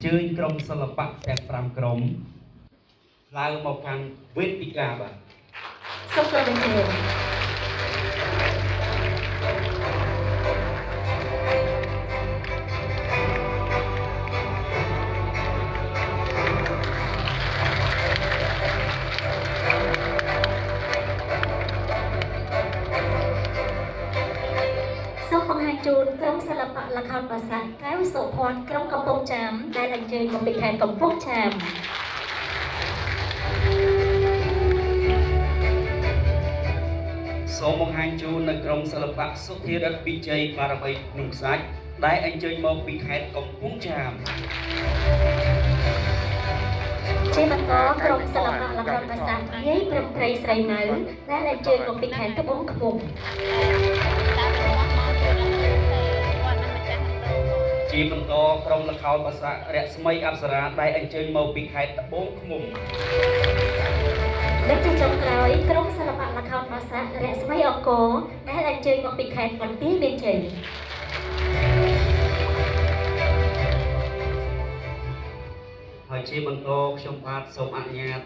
ជើញក្រុមសិល្បៈទាំង5ក្រុមឡើងមកកាន់វេទិកាបាទសូមគោរពអញ្ជើញសូមបង្ហាញជូនក្រុមសិល្បៈល្ខោនបាសាក់កែវសុភ័ណ្ឌក្រុងកំពង់ចាមដែលអញ្ជើញមកពីខេត្តកំពង់ចាមសូមបង្ហាញជូននៅក្រុមសិល្បៈសុធារិទ្ធវិជ័យបារមីភ្នំខ្សាច់ដែលអញ្ជើញមកពីខេត្តកំពង់ចាមជាបន្តក្រុមសិល្បៈល្ខោនបាសាក់យាយព្រឹមព្រៃស្រីនៅដែលអញ្ជើញមកពីខេត្តត្បូងឃ្មុំជាបន្តក្រុមល្ខោនបាសាក់រស្មីអប្សរាដែលអញ្ជើញមកពីខេត្តត្បូងឃ្មុំដែលជាចុងក្រោយក្រុមសិល្បៈល្ខោនបាសាក់រស្មីអង្គរដែលអញ្ជើញមកពីខេត្តបន្ទាយមានជ័យហើយជាបន្តខ្ញុំបាទសូមអនុញ្ញាត